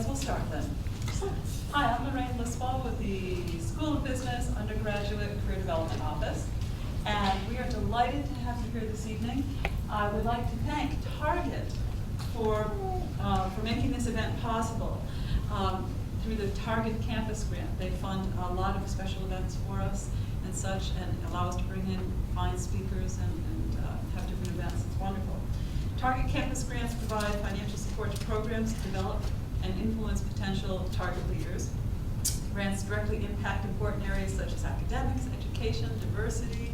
guess we'll start then. Hi, I'm Lorraine Liswell with the School of Business Undergraduate Career Development Office, and we are delighted to have you here this evening. I would like to thank Target for making this event possible. Through the Target Campus Grant, they fund a lot of special events for us and such, and allow us to bring in fine speakers and have different events. It's wonderful. Target Campus Grants provide financial support to programs to develop and influence potential target leaders. Grants directly impact important areas such as academics, education, diversity,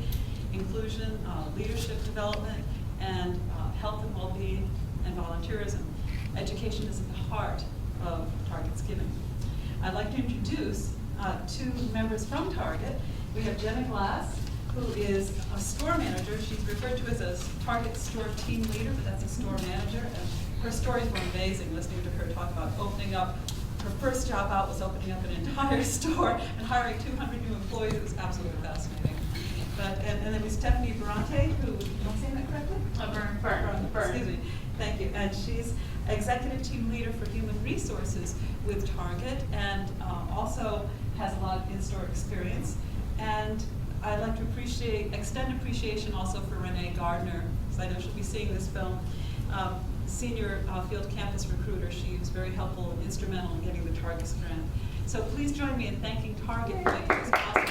inclusion, leadership development, and health and well-being and volunteerism. Education is at the heart of Target's giving. I'd like to introduce two members from Target. We have Jenna Glass, who is a store manager. She's referred to as a Target store team leader, but that's a store manager. And her stories were amazing, listening to her talk about opening up. Her first job out was opening up an entire store and hiring 200 new employees. It was absolutely fascinating. And then we Stephanie Barante, who, am I saying that correctly? Burn. Excuse me. Thank you. And she's executive team leader for human resources with Target, and also has a lot of in-store experience. And I'd like to extend appreciation also for Renee Gardner, because I know she'll be seeing this film. Senior field campus recruiter. She was very helpful and instrumental in getting the Target grant. So please join me in thanking Target for making this possible.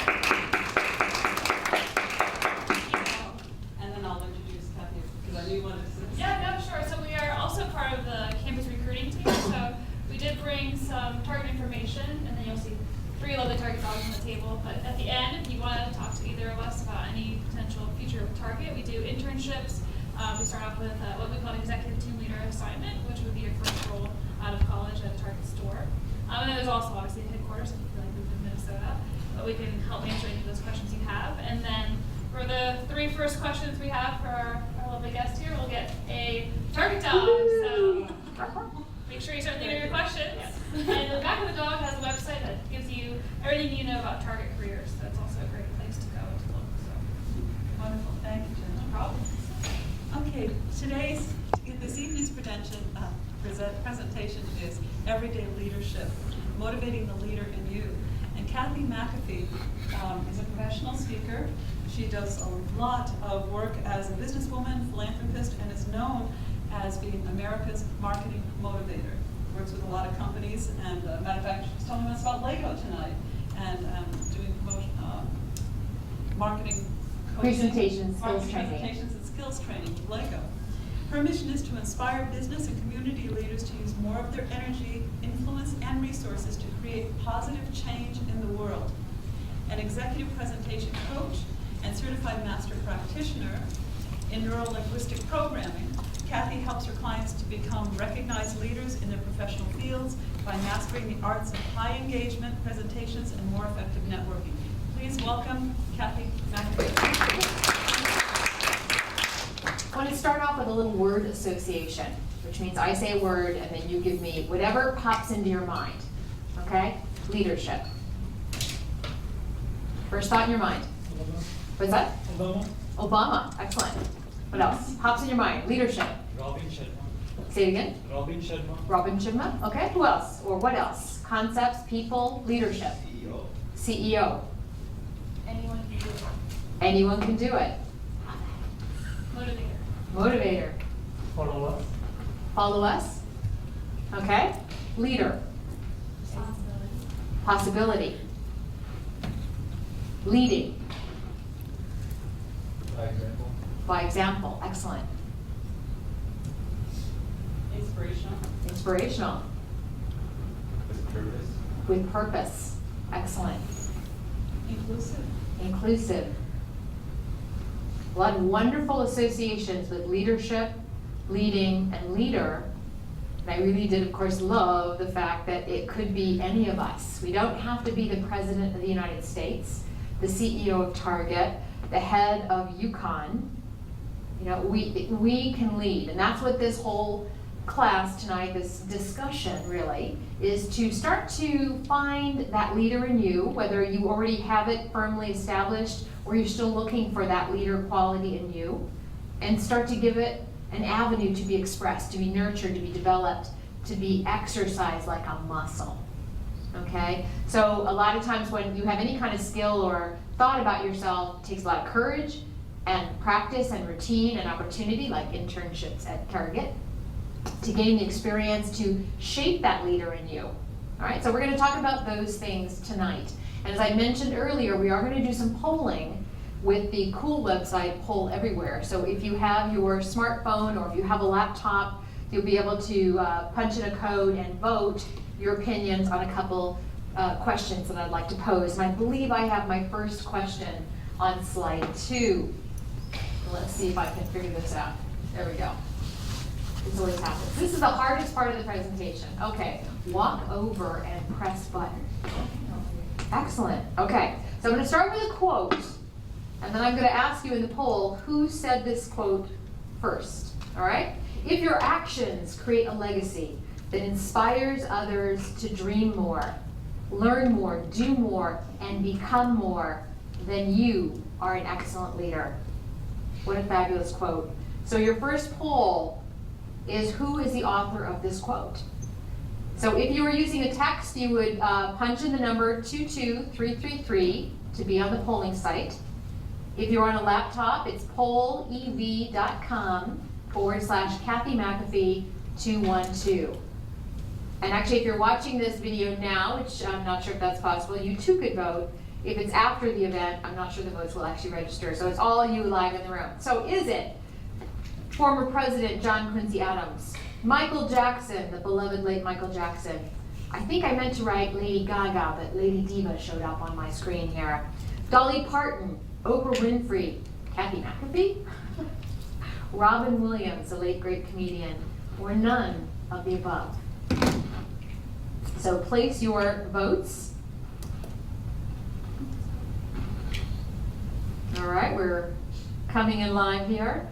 And then I'll introduce Kathy, because I knew you wanted to say this. Yeah, no, sure. So we are also part of the campus recruiting team. So we did bring some Target information, and then you'll see 3 lovely Target dogs on the table. But at the end, if you want to talk to either of us about any potential future of Target, we do internships. We start off with what we call an executive team leader assignment, which would be your first role out of college at a Target store. And then there's also obviously the headquarters if you feel like we live in Minnesota, but we can help answer any of those questions you have. And then for the 3 first questions we have for our lovely guest here, we'll get a Target dog. So make sure you start thinking of your questions. And the back of the dog has a website that gives you everything you know about Target careers. So that's also a great place to go and to look. So Wonderful. Thank you, Jen. no problem. Okay, this evening's presentation is Everyday Leadership, Motivating the Leader in You. And Kathy McAfee is a professional speaker. She does a lot of work as a businesswoman, philanthropist, and is known as being America's marketing motivator. Works with a lot of companies, and matter of fact, she was telling us about Lego tonight, and doing marketing presentations, skills training. Presentations and skills training with Lego. Her mission is to inspire business and community leaders to use more of their energy, influence, and resources to create positive change in the world. An executive presentation coach and certified master practitioner in neuro-linguistic programming, Kathy helps her clients to become recognized leaders in their professional fields by mastering the arts of high engagement, presentations, and more effective networking. Please welcome Kathy McAfee. I want to start off with a little word association, which means I say a word and then you give me whatever pops into your mind. Okay? Leadership. First thought in your mind. What's that? Obama. Obama. Excellent. What else? Pops in your mind. Leadership. Robin Sharma. Say it again. Robin Sharma. Robin Sharma. Okay. Who else? Or what else? Concepts, people, leadership. CEO. Anyone can do it. Anyone can do it. Motivator. Motivator. Follow us. Follow us. Okay. Leader. Responsibility. Possibility. Leading. By example. By example. Excellent. Inspirational. Inspirational. With purpose. With purpose. Excellent. Inclusive. Inclusive. A lot of wonderful associations with leadership, leading, and leader. And I really did, of course, love the fact that it could be any of us. We don't have to be the President of the United States, the CEO of Target, the head of UConn. You know, we can lead. And that's what this whole class tonight, this discussion really, is to start to find that leader in you, whether you already have it firmly established or you're still looking for that leader quality in you, and start to give it an avenue to be expressed, to be nurtured, to be developed, to be exercised like a muscle. Okay? So a lot of times when you have any kind of skill or thought about yourself, it takes a lot of courage and practice and routine and opportunity, like internships at Target, to gain the experience to shape that leader in you. All right, so we're going to talk about those things tonight. And as I mentioned earlier, we are going to do some polling with the cool website Poll Everywhere. So if you have your smartphone or if you have a laptop, you'll be able to punch in a code and vote your opinions on a couple questions that I'd like to pose. And I believe I have my first question on slide 2. Let's see if I can figure this out. There we go. This always happens. This is the hardest part of the presentation. Okay, walk over and press button. Excellent. Okay, so I'm going to start with a quote, and then I'm going to ask you in the poll who said this quote first. All right? If your actions create a legacy that inspires others to dream more, learn more, do more, and become more, then you are an excellent leader. What a fabulous quote. So your first poll is who is the author of this quote. So if you were using a text, you would punch in the number 22333 to be on the polling site. If you're on a laptop, it's pollev.com/Kathy McAfee 212. And actually, if you're watching this video now, which I'm not sure if that's possible, you too could vote. If it's after the event, I'm not sure the votes will actually register. So it's all you live in the room. So is it former President John Quincy Adams, Michael Jackson, the beloved late Michael Jackson? I think I meant to write Lady Gaga, but Lady Diva showed up on my screen here. Dolly Parton, Oprah Winfrey, Kathy McAfee, Robin Williams, the late great comedian, or none of the above. So place your votes. All right, we're coming in live here.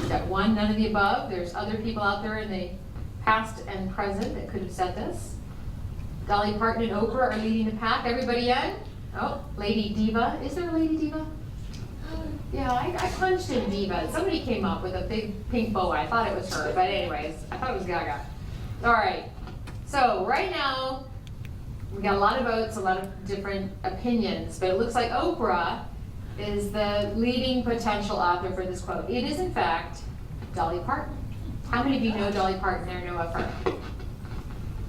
Got one, none of the above. There's other people out there in the past and present that could have said this. Dolly Parton and Oprah are leading the pack. Everybody in? Oh, Lady Diva. Is there a Lady Diva? Yeah, I punched in Diva. Somebody came up with a big pink boa. I thought it was her, but anyways, I thought it was Gaga. All right, so right now, we got a lot of votes, a lot of different opinions, but it looks like Oprah is the leading potential author for this quote. It is, in fact, Dolly Parton. How many of you know Dolly Parton or know of her?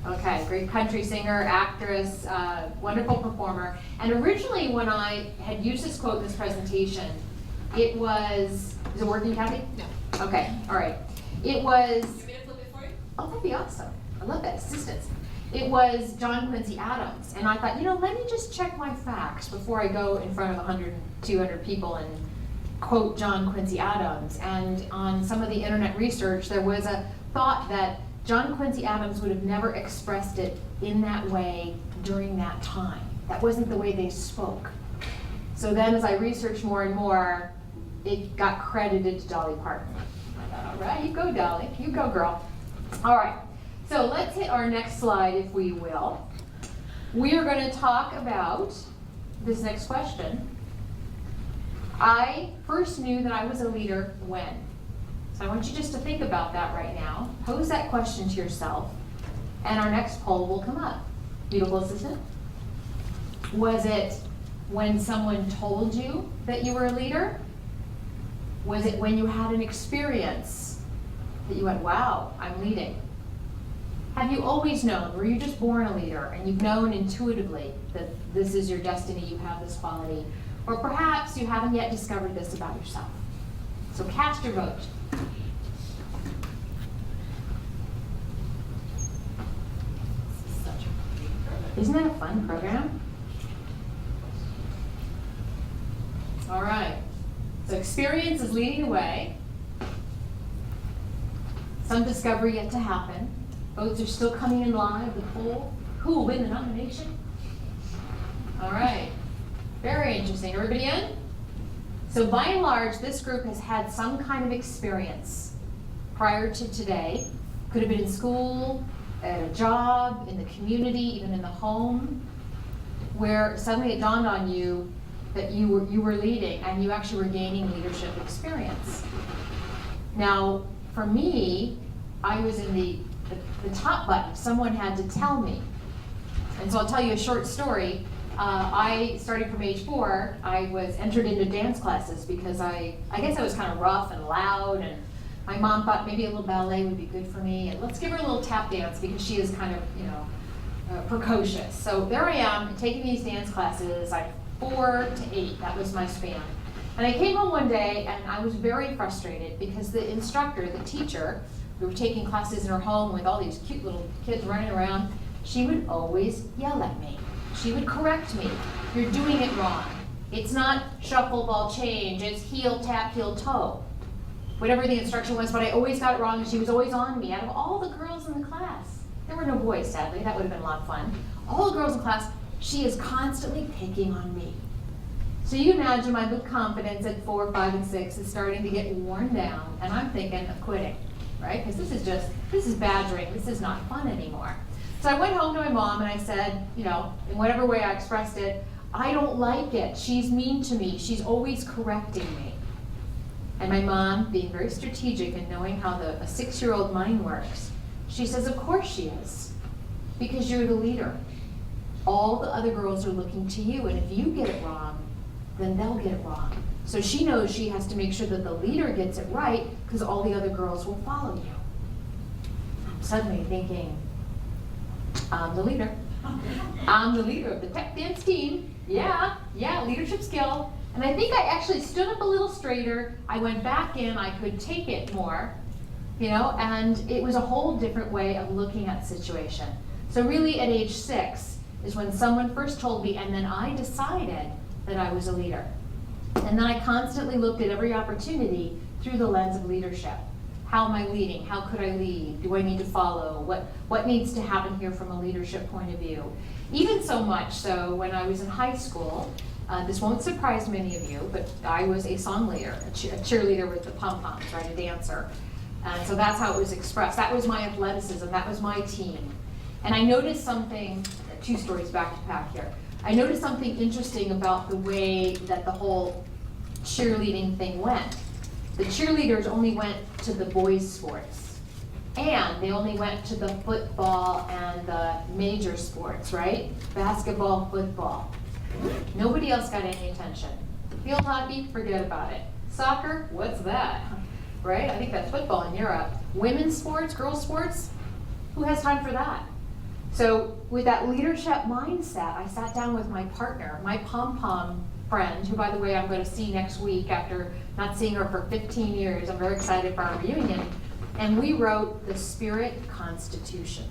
Okay, great country singer, actress, wonderful performer. And originally when I had used this quote in this presentation, it was, is it working, Kathy? No. Okay, all right. It was, You want me to flip it for you? oh, that'd be awesome. I love that assistance. It was John Quincy Adams. And I thought, you know, let me just check my facts before I go in front of 100, 200 people and quote John Quincy Adams. And on some of the internet research, there was a thought that John Quincy Adams would have never expressed it in that way during that time. That wasn't the way they spoke. So then as I researched more and more, it got credited to Dolly Parton. I thought, all right, you go, Dolly. You go, girl. All right. So let's hit our next slide, if we will. We are going to talk about this next question. I first knew that I was a leader when? So I want you just to think about that right now. Pose that question to yourself, and our next poll will come up. Beautiful assistant. Was it when someone told you that you were a leader? Was it when you had an experience that you went, wow, I'm leading? Have you always known? Were you just born a leader and you've known intuitively that this is your destiny, you have this quality? Or perhaps you haven't yet discovered this about yourself. So cast your vote. Such a great program. Isn't that a fun program? All right. So experience is leading the way. Some discovery yet to happen. Votes are still coming in live. The poll. Who will win the nomination? All right. Very interesting. Everybody in? So by and large, this group has had some kind of experience prior to today. Could have been in school, at a job, in the community, even in the home, where suddenly it dawned on you that you were leading and you actually were gaining leadership experience. Now, for me, I was in the top button. Someone had to tell me. And so I'll tell you a short story. I, starting from age 4, I was entered into dance classes because I guess I was kind of rough and loud, and my mom thought maybe a little ballet would be good for me, and let's give her a little tap dance because she is kind of, precocious. So there I am taking these dance classes. I'm 4 to 8, that was my span. And I came home one day and I was very frustrated because the instructor, the teacher, we were taking classes in her home with all these cute little kids running around, she would always yell at me. She would correct me. You're doing it wrong. It's not shuffle, ball, change. It's heel, tap, heel, toe. Whatever the instruction was, but I always got it wrong, and she was always on me. Out of all the girls in the class, there were no boys, sadly. That would have been a lot of fun. All the girls in class, she is constantly picking on me. So you imagine my good confidence at 4, 5, and 6 is starting to get worn down, and I'm thinking of quitting, right? Because this is badgering. This is not fun anymore. So I went home to my mom and I said, in whatever way I expressed it, I don't like it. She's mean to me. She's always correcting me. And my mom, being very strategic and knowing how a 6-year-old mind works, she says, of course she is, because you're the leader. All the other girls are looking to you, and if you get it wrong, then they'll get it wrong. So she knows she has to make sure that the leader gets it right, because all the other girls will follow you. I'm suddenly thinking, I'm the leader. I'm the leader of the tech dance team. Yeah, leadership skill. And I think I actually stood up a little straighter. I went back in, I could take it more, and it was a whole different way of looking at the situation. So really at age 6 is when someone first told me, and then I decided that I was a leader. And then I constantly looked at every opportunity through the lens of leadership. How am I leading? How could I lead? Do I need to follow? What needs to happen here from a leadership point of view? Even so much so when I was in high school, this won't surprise many of you, but I was a song leader, a cheerleader with the pom-poms, right, a dancer. And so that's how it was expressed. That was my athleticism. That was my team. And I noticed something, 2 stories back to back here. I noticed something interesting about the way that the whole cheerleading thing went. The cheerleaders only went to the boys' sports, and they only went to the football and the major sports, right? Basketball, football. Nobody else got any attention. Field hockey, forget about it. Soccer, what's that? Right? I think that's football in Europe. Women's sports, girls' sports, who has time for that? So with that leadership mindset, I sat down with my partner, my pom-pom friend, who, by the way, I'm going to see next week after not seeing her for 15 years. I'm very excited for our reunion. And we wrote the Spirit Constitution.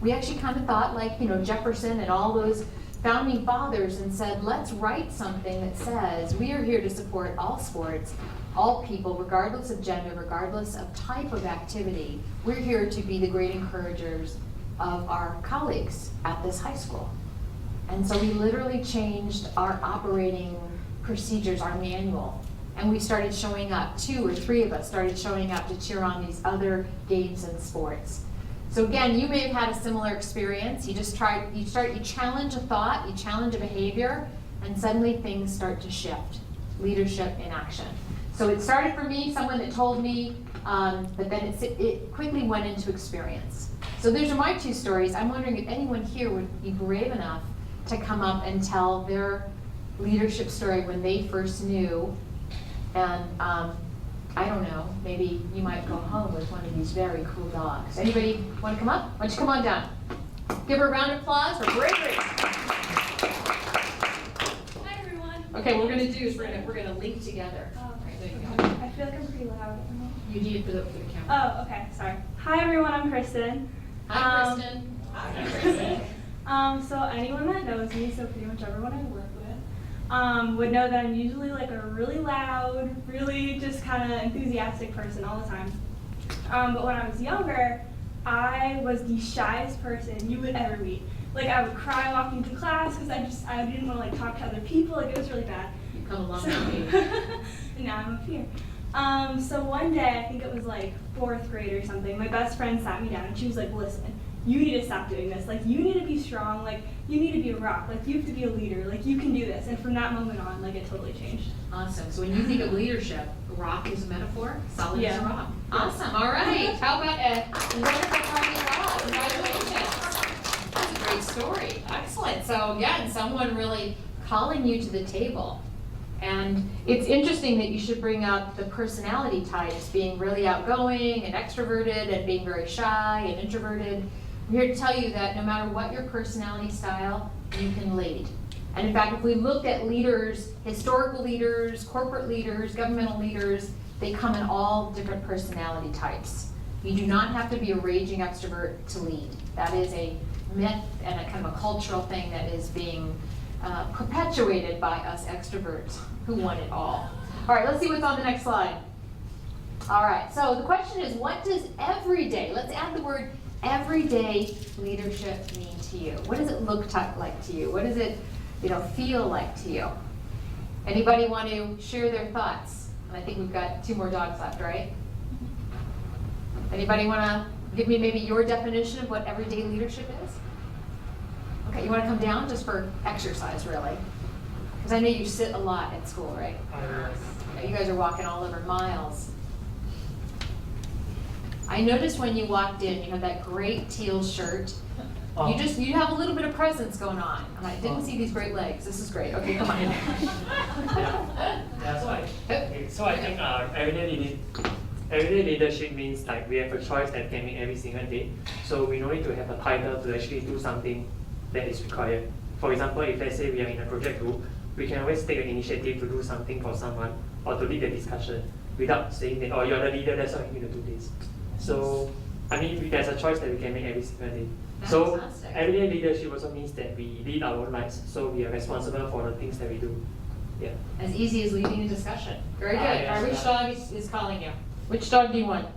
We actually kind of thought like, Jefferson and all those founding fathers and said, let's write something that says we are here to support all sports, all people, regardless of gender, regardless of type of activity. We're here to be the great encouragers of our colleagues at this high school. And so we literally changed our operating procedures, our manual, and we started showing up. 2 or 3 of us started showing up to cheer on these other games and sports. So again, you may have had a similar experience. You challenge a thought, you challenge a behavior, and suddenly things start to shift. Leadership in action. So it started for me, someone that told me, but then it quickly went into experience. So those are my 2 stories. I'm wondering if anyone here would be brave enough to come up and tell their leadership story when they first knew. And I don't know, maybe you might go home with one of these very cool dogs. Anybody want to come up? Why don't you come on down? Give her a round of applause for bravery. Hi, everyone. Okay, what we're going to do is we're going to link together. Oh, There you great. go. I feel like I'm pretty loud. You need it for the camera. Oh, okay, sorry. Hi, everyone, I'm Kristen. Hi, Kristen. Hi, Kristen. So anyone that knows me, so pretty much everyone I work with, would know that I'm usually like a really loud, really just kind of enthusiastic person all the time. But when I was younger, I was the shyest person you would ever meet. Like I would cry walking to class because I didn't want to like talk to other people. Like it was really bad. You come along So, with me. and now I'm up here. So one day, I think it was like 4th grade or something, my best friend sat me down and she was like, listen, you need to stop doing this. Like, you need to be strong. Like, you need to be a rock. Like, you have to be a leader. Like, you can do this. And from that moment on, like, it totally changed. Awesome. So when you think of leadership, rock is a metaphor, solid is a Yeah. rock. Awesome. All right. How about a wonderful party of love? Congratulations. That's a great story. Excellent. So again, someone really calling you to the table. And it's interesting that you should bring up the personality types, being really outgoing and extroverted and being very shy and introverted. I'm here to tell you that no matter what your personality style, you can lead. And in fact, if we looked at leaders, historical leaders, corporate leaders, governmental leaders, they come in all different personality types. You do not have to be a raging extrovert to lead. That is a myth and a kind of a cultural thing that is being perpetuated by us extroverts who want it all. All right, let's see what's on the next slide. All right, so the question is, what does everyday, let's add the word everyday leadership mean to you? What does it look like to you? What does it feel like to you? Anybody want to share their thoughts? And I think we've got 2 more dogs left, right? Anybody want to give me maybe your definition of what everyday leadership is? Okay, you want to come down just for exercise, really? Because I know you sit a lot at school, right? Yeah, you guys are walking all over miles. I noticed when you walked in, you had that great teal shirt. Oh. You have a little bit of presence going on. And I didn't see these great legs. This is great. Okay, come on. So I think everyday leadership means like we have a choice that we can make every single day. So we don't need to have a title to actually do something that is required. For example, if let's say we are in a project group, we can always take an initiative to do something for someone or to lead the discussion without saying that, oh, you're the leader, that's why you need to do this. So, I mean, there's a choice that we can make every single day. So, Fantastic. everyday leadership also means that we lead our own lives, so we are responsible for the things that we do. Yeah. As easy as leading a discussion. Very good. Yes. All right, which dog is calling you? Which dog do you want?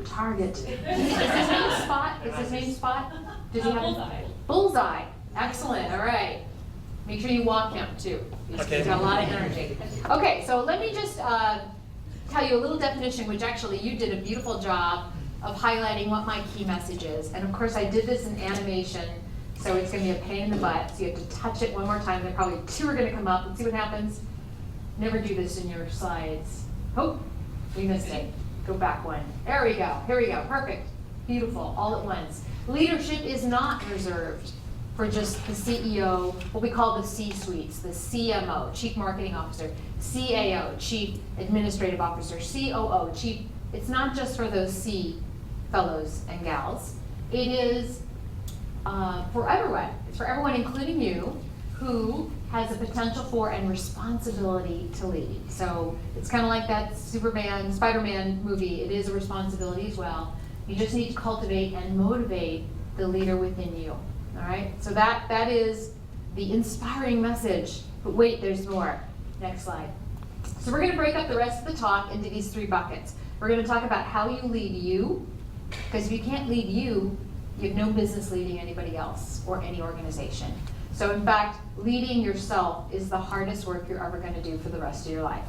Target. Is his name Spot? Is his name Spot? Does he have Bullseye. Bullseye. Excellent. All right. Make sure you walk him too. He's got a lot of energy. Okay, so let me just tell you a little definition, which actually you did a beautiful job of highlighting what my key message is. And of course, I did this in animation, so it's going to be a pain in the butt. So you have to touch it one more time. Then probably 2 are going to come up. Let's see what happens. Never do this in your slides. Oh, we missed it. Go back one. There we go. Here we go. Perfect. Beautiful. All at once. Leadership is not reserved for just the CEO, what we call the C-suites, the CMO, Chief Marketing Officer, CAO, Chief Administrative Officer, COO, Chief. It's not just for those C fellows and gals. It is for everyone. It's for everyone, including you, who has a potential for and responsibility to lead. So it's kind of like that Spider-Man movie. It is a responsibility as well. You just need to cultivate and motivate the leader within you. All right, so that is the inspiring message. But wait, there's more. Next slide. So we're going to break up the rest of the talk into these 3 buckets. We're going to talk about how you lead you, because if you can't lead you, you have no business leading anybody else or any organization. So in fact, leading yourself is the hardest work you're ever going to do for the rest of your life.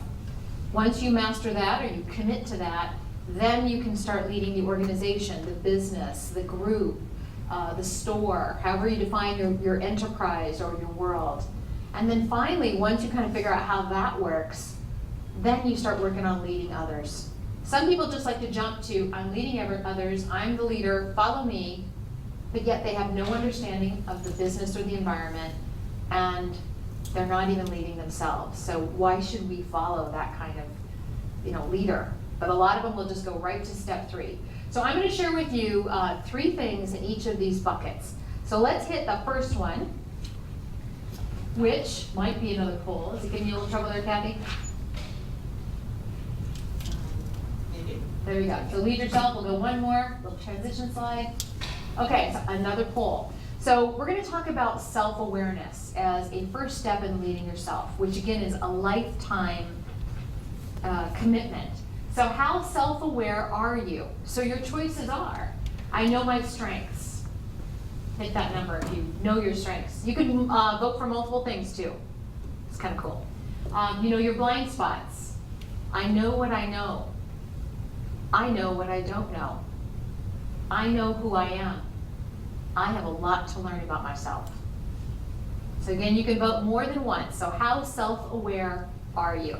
Once you master that or you commit to that, then you can start leading the organization, the business, the group, the store, however you define your enterprise or your world. And then finally, once you kind of figure out how that works, then you start working on leading others. Some people just like to jump to, I'm leading others, I'm the leader, follow me, but yet they have no understanding of the business or the environment, and they're not even leading themselves. So why should we follow that kind of leader? But a lot of them will just go right to step 3. So I'm going to share with you 3 things in each of these buckets. So let's hit the first one, which might be another poll. Is it giving you a little trouble there, Kathy? Maybe. There you go. So lead yourself. We'll go one more. Little transition slide. Okay, so another poll. So we're going to talk about self-awareness as a first step in leading yourself, which again is a lifetime commitment. So how self-aware are you? So your choices are, I know my strengths. Hit that number if you know your strengths. You can vote for multiple things too. It's kind of cool. You know your blind spots. I know what I know. I know what I don't know. I know who I am. I have a lot to learn about myself. So again, you can vote more than once. So how self-aware are you?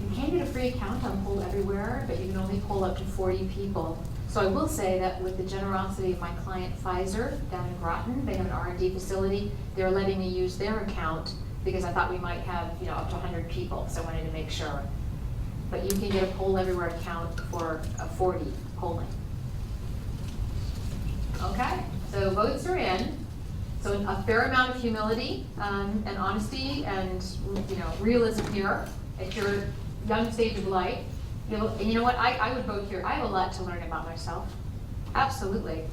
You can get a free account on Poll Everywhere, but you can only poll up to 40 people. So I will say that with the generosity of my client Pfizer down in Groton, they have an R&D facility, they're letting me use their account because I thought we might have, up to 100 people, so I wanted to make sure. But you can get a Poll Everywhere account for 40 polling. Okay, so votes are in. So a fair amount of humility and honesty and realism here at your young stage of life. And you know what, I would vote here. I have a lot to learn about myself. Absolutely.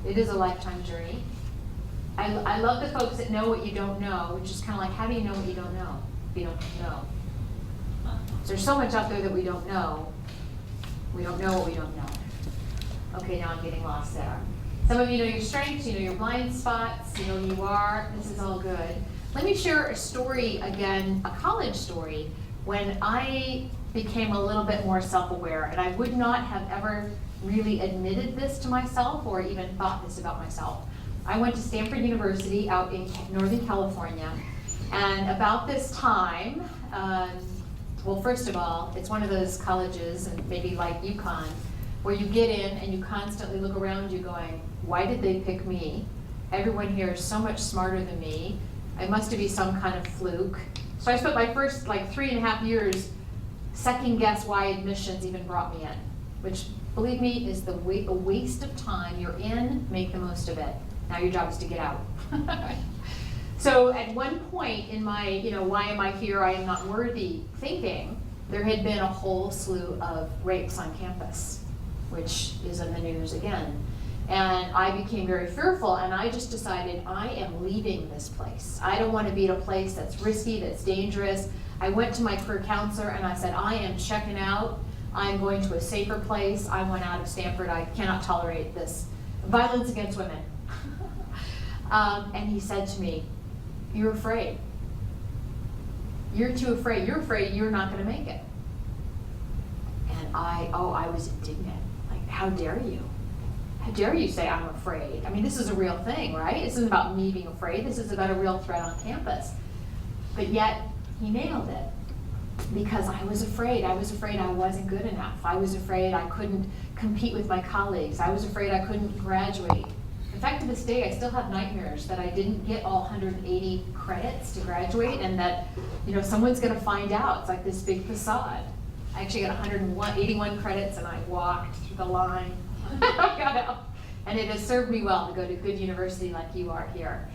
It is a lifetime journey. I love the folks that know what you don't know, which is kind of like, how do you know what you don't know if you don't know? So there's so much out there that we don't know. We don't know what we don't know. Okay, now I'm getting lost there. Some of you know your strengths, you know your blind spots, you know who you are. This is all good. Let me share a story again, a college story, when I became a little bit more self-aware, and I would not have ever really admitted this to myself or even thought this about myself. I went to Stanford University out in Northern California, and about this time, well, first of all, it's one of those colleges, and maybe like UConn, where you get in and you constantly look around you going, why did they pick me? Everyone here is so much smarter than me. It must be some kind of fluke. So I spent my first 3.5 years second guess why admissions even brought me in, which, believe me, is a waste of time. You're in, make the most of it. Now your job is to get out. So at one point in my, why am I here, I am not worthy thinking, there had been a whole slew of rapes on campus, which is in the news again. And I became very fearful, and I just decided I am leaving this place. I don't want to be at a place that's risky, that's dangerous. I went to my career counselor and I said, I am checking out. I'm going to a safer place. I want out of Stanford. I cannot tolerate this violence against women. And he said to me, you're afraid. You're too afraid. You're afraid you're not going to make it. And I was indignant. Like, how dare you? How dare you say I'm afraid? I mean, this is a real thing, right? This isn't about me being afraid. This is about a real threat on campus. But yet, he nailed it. Because I was afraid. I was afraid I wasn't good enough. I was afraid I couldn't compete with my colleagues. I was afraid I couldn't graduate. In fact, to this day, I still have nightmares that I didn't get all 180 credits to graduate, and that, someone's going to find out. It's like this big facade. I actually got 81 credits, and I walked through the line. I got out. And it has served me well to go to a good university like you are here.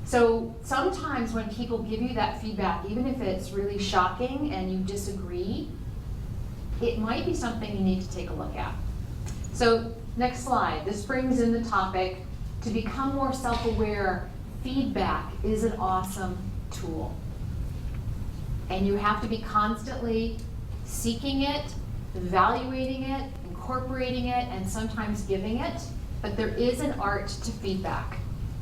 So sometimes when people give you that feedback, even if it's really shocking and you disagree, it might be something you need to take a look at. So next slide. This brings in the topic, to become more self-aware, feedback is an awesome tool. And you have to be constantly seeking it, evaluating it, incorporating it, and sometimes giving it. But there is an art to feedback.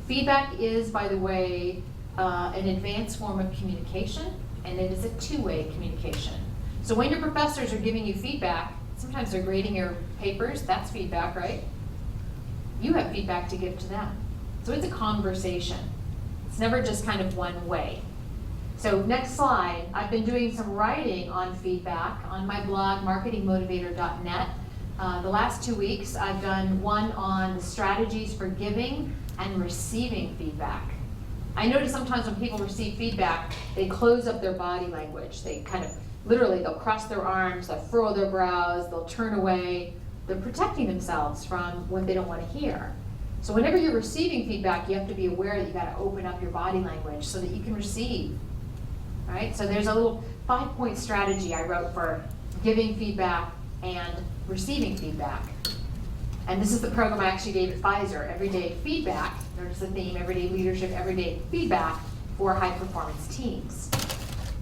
Feedback is, by the way, an advanced form of communication, and it is a two-way communication. So when your professors are giving you feedback, sometimes they're grading your papers, that's feedback, right? You have feedback to give to them. So it's a conversation. It's never just kind of one way. So next slide, I've been doing some writing on feedback on my blog, marketingmotivator.net. The last 2 weeks, I've done one on the strategies for giving and receiving feedback. I notice sometimes when people receive feedback, they close up their body language. They kind of, literally, they'll cross their arms, they'll furrow their brows, they'll turn away. They're protecting themselves from what they don't want to hear. So whenever you're receiving feedback, you have to be aware that you got to open up your body language so that you can receive. Right? So there's a little 5-point strategy I wrote for giving feedback and receiving feedback. And this is the program I actually gave at Pfizer, Everyday Feedback. There's the theme, Everyday Leadership, Everyday Feedback for high performance teams.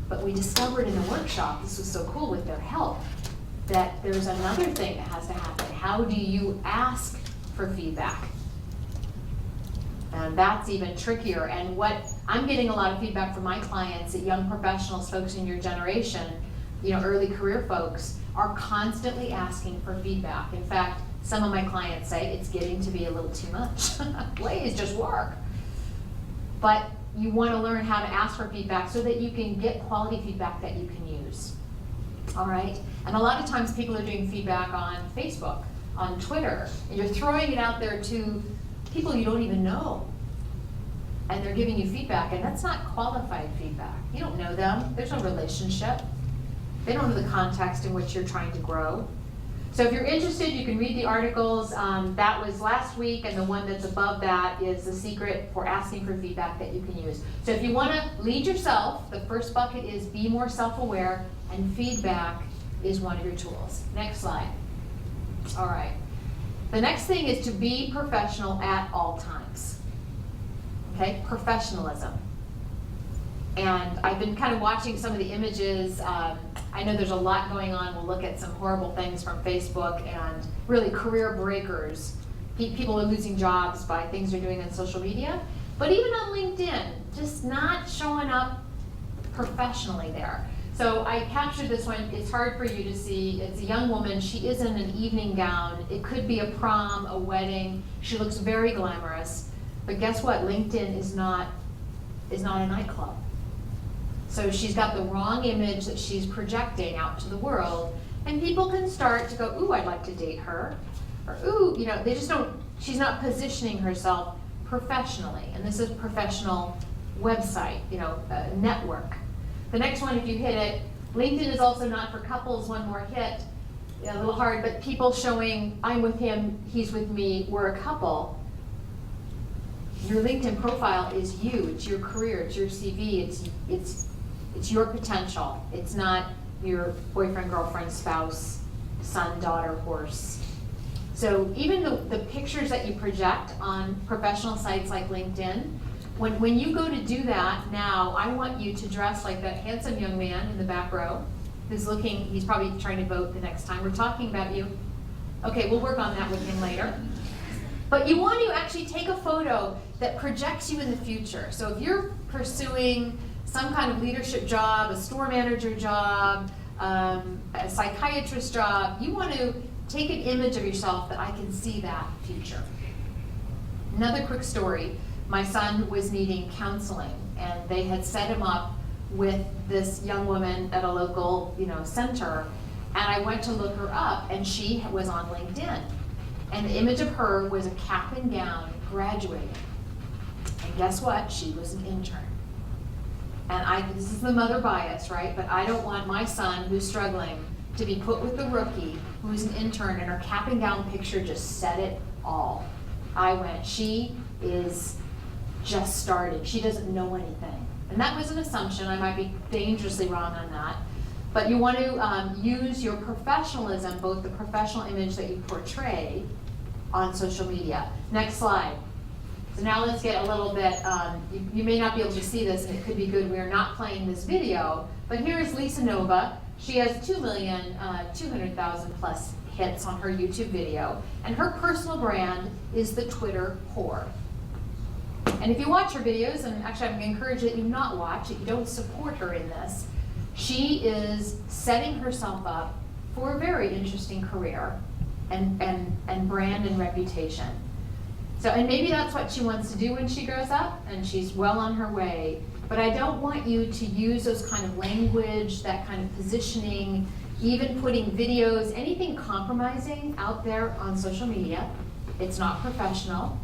But we discovered in the workshop, this was so cool with their help, that there's another thing that has to happen. How do you ask for feedback? And that's even trickier. And what I'm getting a lot of feedback from my clients, that young professionals, folks in your generation, early career folks, are constantly asking for feedback. In fact, some of my clients say it's getting to be a little too much. Please just work. But you want to learn how to ask for feedback so that you can get quality feedback that you can use. All right? And a lot of times people are doing feedback on Facebook, on Twitter, and you're throwing it out there to people you don't even know. And they're giving you feedback, and that's not qualified feedback. You don't know them. There's no relationship. They don't know the context in which you're trying to grow. So if you're interested, you can read the articles. That was last week, and the one that's above that is the secret for asking for feedback that you can use. So if you want to lead yourself, the first bucket is be more self-aware, and feedback is one of your tools. Next slide. All right. The next thing is to be professional at all times. Okay, professionalism. And I've been kind of watching some of the images. I know there's a lot going on. We'll look at some horrible things from Facebook and really career breakers. People are losing jobs by things they're doing on social media. But even on LinkedIn, just not showing up professionally there. So I captured this one. It's hard for you to see. It's a young woman. She is in an evening gown. It could be a prom, a wedding. She looks very glamorous. But guess what? LinkedIn is not a nightclub. So she's got the wrong image that she's projecting out to the world, and people can start to go, ooh, I'd like to date her, or ooh, they just don't, she's not positioning herself professionally, and this is professional website, network. The next one, if you hit it, LinkedIn is also not for couples, one more hit, a little hard, but people showing, I'm with him, he's with me, we're a couple. Your LinkedIn profile is you, it's your career, it's your CV, it's your potential. It's not your boyfriend, girlfriend, spouse, son, daughter, horse. So even the pictures that you project on professional sites like LinkedIn, when you go to do that now, I want you to dress like that handsome young man in the back row who's looking, he's probably trying to vote the next time. We're talking about you. Okay, we'll work on that with him later. But you want to actually take a photo that projects you in the future. So if you're pursuing some kind of leadership job, a store manager job, a psychiatrist job, you want to take an image of yourself that I can see that future. Another quick story, my son was needing counseling, and they had set him up with this young woman at a local center, and I went to look her up, and she was on LinkedIn. And the image of her was a cap and gown graduating. And guess what? She was an intern. And this is the mother bias, right? But I don't want my son who's struggling to be put with the rookie who's an intern, and her cap and gown picture just said it all. I went, she is just started. She doesn't know anything. And that was an assumption. I might be dangerously wrong on that. But you want to use your professionalism, both the professional image that you portray on social media. Next slide. So now let's get a little bit, you may not be able to see this, and it could be good. We are not playing this video, but here is Lisa Nova. She has 2,200,000 plus hits on her YouTube video, and her personal brand is the Twitter whore. And if you watch her videos, and actually I'm going to encourage that you not watch, that you don't support her in this, she is setting herself up for a very interesting career and brand and reputation. So, and maybe that's what she wants to do when she grows up, and she's well on her way. But I don't want you to use those kind of language, that kind of positioning, even putting videos, anything compromising out there on social media. It's not professional.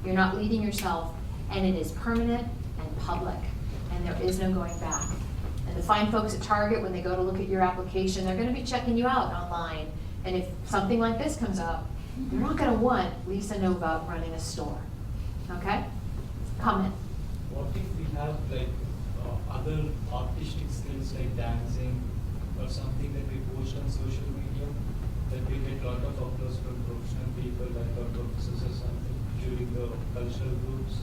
You're not leading yourself, and it is permanent and public, and there is no going back. And the fine folks at Target, when they go to look at your application, they're going to be checking you out online. And if something like this comes up, you're not going to want Lisa Nova running a store. Okay? Comment. What if we have other artistic skills like dancing or something that we post on social media, that we get a lot of uploads from professional people like our professors or something during the cultural groups?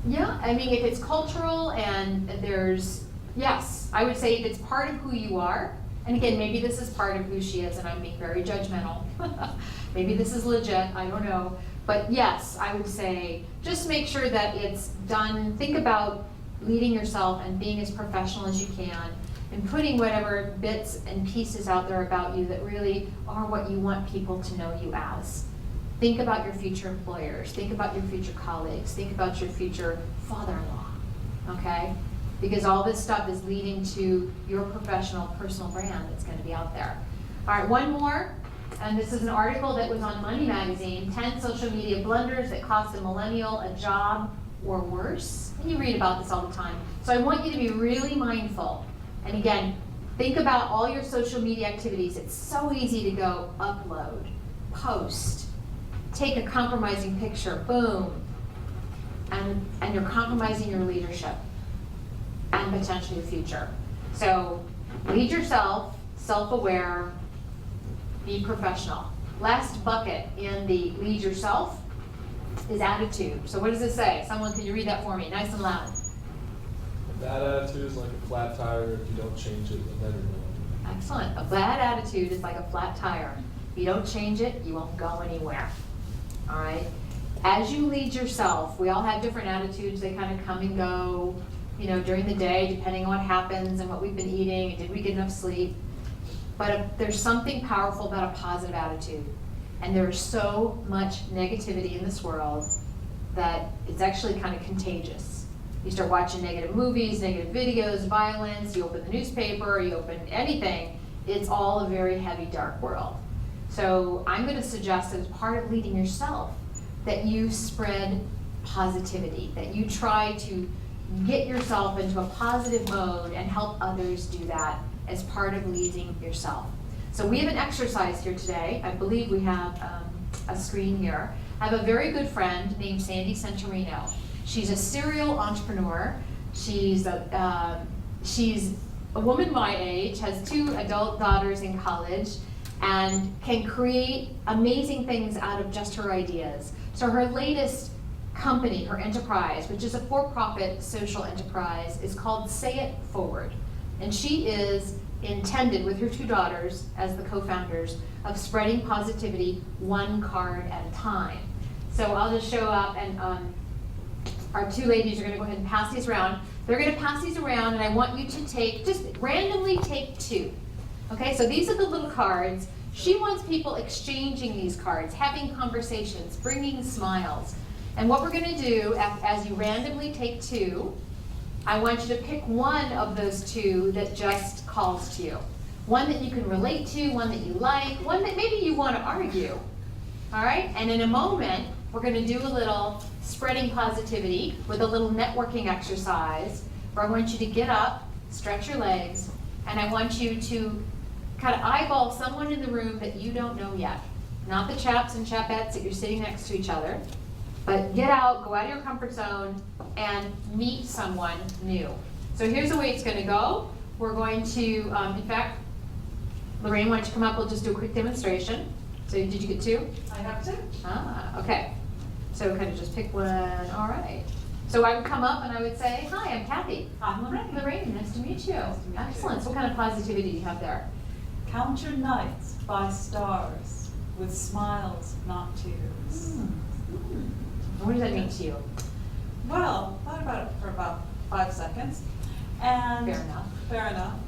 Yeah, I mean, if it's cultural and there's, yes, I would say if it's part of who you are, and again, maybe this is part of who she is, and I'm being very judgmental. Maybe this is legit, I don't know. But yes, I would say, just make sure that it's done, think about leading yourself and being as professional as you can, and putting whatever bits and pieces out there about you that really are what you want people to know you as. Think about your future employers, think about your future colleagues, think about your future father-in-law, okay? Because all this stuff is leading to your professional, personal brand that's gonna be out there. All right, one more, and this is an article that was on Money Magazine, 10 social media blunders that cost a millennial a job or worse. And you read about this all the time. So I want you to be really mindful. And again, think about all your social media activities. It's so easy to go upload, post, take a compromising picture, boom, and you're compromising your leadership and potentially your future. So lead yourself, self-aware, be professional. Last bucket in the lead yourself is attitude. So what does it say? Someone, can you read that for me, nice and loud? Bad attitude is like a flat tire. If you don't change it, you'll never know. Excellent. A bad attitude is like a flat tire. If you don't change it, you won't go anywhere. All right? As you lead yourself, we all have different attitudes. They kind of come and go, you know, during the day, depending on what happens and what we've been eating, and did we get enough sleep. But there's something powerful about a positive attitude. And there is so much negativity in this world that it's actually kind of contagious. You start watching negative movies, negative videos, violence, you open the newspaper, you open anything, it's all a very heavy, dark world. So I'm going to suggest as part of leading yourself that you spread positivity, that you try to get yourself into a positive mode and help others do that as part of leading yourself. So we have an exercise here today. I believe we have a screen here. I have a very good friend named Sandy Centurino. She's a serial entrepreneur. She's a woman my age, has 2 adult daughters in college, and can create amazing things out of just her ideas. So her latest company, her enterprise, which is a for-profit social enterprise, is called Say It Forward. And she is intended, with her 2 daughters as the co-founders, of spreading positivity one card at a time. So I'll just show up, and our 2 ladies are going to go ahead and pass these around. They're going to pass these around, and I want you to take, just randomly take 2. Okay, so these are the little cards. She wants people exchanging these cards, having conversations, bringing smiles. And what we're going to do, as you randomly take 2, I want you to pick one of those 2 that just calls to you. One that you can relate to, one that you like, one that maybe you want to argue. All right, and in a moment, we're going to do a little spreading positivity with a little networking exercise where I want you to get up, stretch your legs, and I want you to kind of eyeball someone in the room that you don't know yet. Not the chaps and chapettes that you're sitting next to each other, but get out, go out of your comfort zone, and meet someone new. So here's the way it's going to go. We're going to, in fact, Lorraine, why don't you come up, we'll just do a quick demonstration. So did you get 2? I have to. Okay. So kind of just pick one, all right. So I would come up and I would say, hi, I'm Kathy. I'm Lorraine. Lorraine, nice to meet you. Nice to meet you. Excellent. So what kind of positivity do you have there? Count your nights by stars with smiles, not tears. What does that mean to you? Well, thought about it for about 5 seconds. And Fair enough. Fair enough.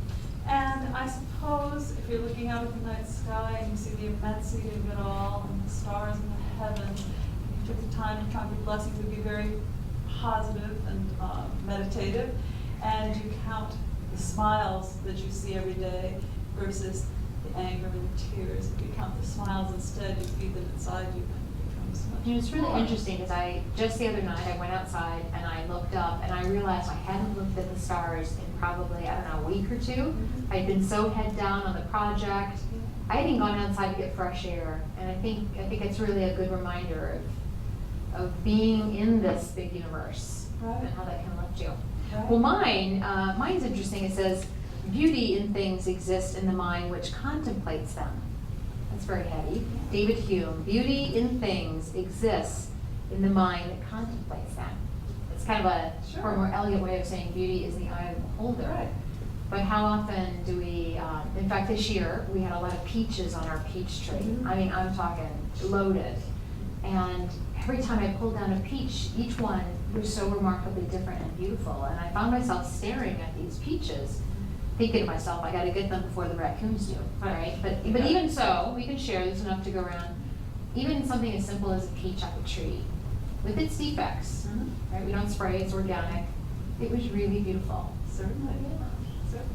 And I suppose if you're looking out at the night sky and you see the immensity of it all and the stars in the heavens, if you took the time to count your blessings, it would be very positive and meditative. And you count the smiles that you see every day versus the anger and the tears. If you count the smiles instead, you feed them inside you, and it becomes much You know, it's really more. interesting because just the other night I went outside and I looked up and I realized I hadn't looked at the stars in probably, I don't know, a week or 2. I'd been so head down on the project. I hadn't gone outside to get fresh air, and I think it's really a good reminder of being in this big universe and how that can lift you. Right. Well, mine's interesting. It says, beauty in things exists in the mind which contemplates them. That's very heavy. David Hume, beauty in things exists in the mind that contemplates them. It's kind of a Sure. more elegant way of saying beauty is in the eye of the beholder. Right. But how often do we, in fact this year, we had a lot of peaches on our peach tree. I mean, I'm talking loaded. And every time I pulled down a peach, each one was so remarkably different and beautiful. And I found myself staring at these peaches, thinking to myself, I gotta get them before the raccoons do, right? But even so, we can share, there's enough to go around. Even something as simple as a peach off a tree, with its defects, right? We don't spray, it's organic. It was really beautiful. Certainly.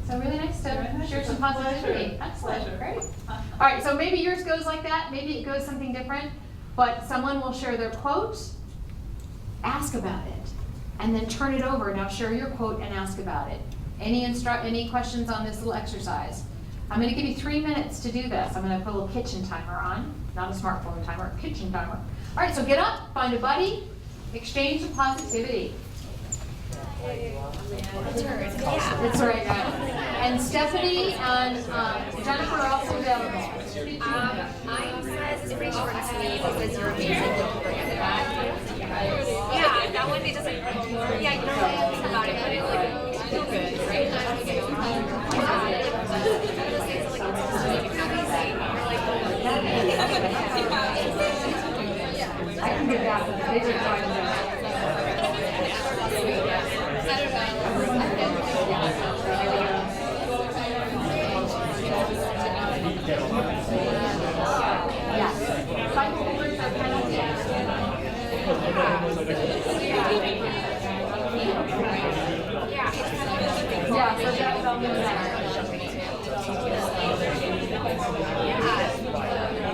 So really nice Very to nice. share some It's a pleasure. positivity. Excellent, Pleasure. great. All right, so maybe yours goes like that, maybe it goes something different, but someone will share their quote, ask about it, and then turn it over. Now share your quote and ask about it. Any questions on this little exercise? I'm gonna give you 3 minutes to do this. I'm gonna put a little kitchen timer on, not a smartphone timer, a kitchen timer. All right, so get up, find a buddy, exchange some positivity. That's right, and Stephanie and Jennifer are also available. Mine says it's pretty short and sweet. It says you're amazing. Yeah, that one, it doesn't, yeah, you don't really think about it, but it like, feel good, right? Those things are like, I can get that, they just joined us. Yes. Cycle words are penalties. Yeah, so that's all good that.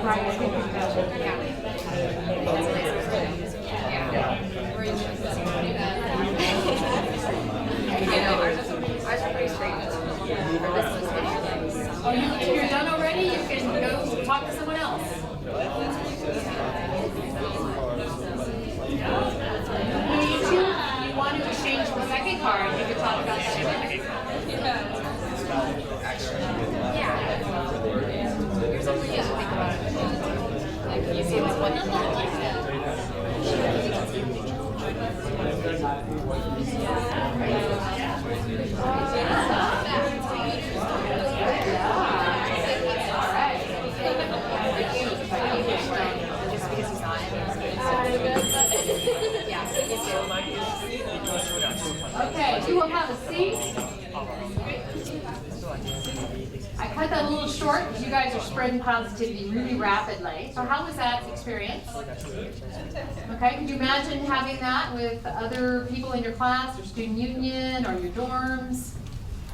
Right, I think we Oh, if you're done already, you can go talk to someone else. You want to exchange the second card, you can talk about that. Here's something you should think about it. Like, you see like what you Okay, you will have a seat. I cut that a little short because you guys are spreading positivity really rapidly. So how was that experience? Okay, could you imagine having that with other people in your class or student union or your dorms?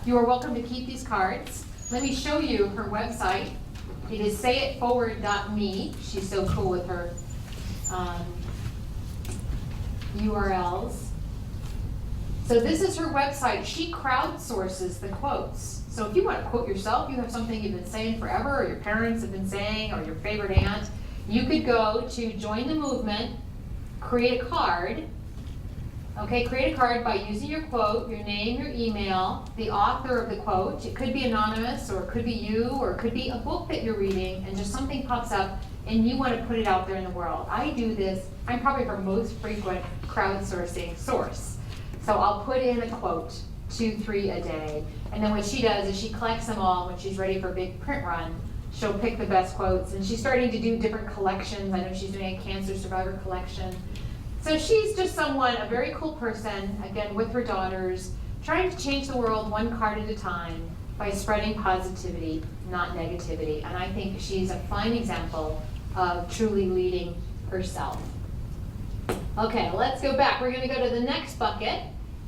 You are welcome to keep these cards. Let me show you her website. It is sayitforward.me. She's so cool with her URLs. So this is her website. She crowdsources the quotes. So if you want to quote yourself, you have something you've been saying forever, or your parents have been saying, or your favorite aunt, you could go to Join the Movement, create a card. Okay, create a card by using your quote, your name, your email, the author of the quote. It could be anonymous, or it could be you, or it could be a book that you're reading, and just something pops up, and you want to put it out there in the world. I do this. I'm probably her most frequent crowdsourcing source. So I'll put in a quote, 2-3 a day. And then what she does is she collects them all. When she's ready for a big print run, she'll pick the best quotes. And she's starting to do different collections. I know she's doing a cancer survivor collection. So she's just a very cool person, again, with her daughters, trying to change the world one card at a time by spreading positivity, not negativity. And I think she's a fine example of truly leading herself. Okay, let's go back. We're going to go to the next bucket,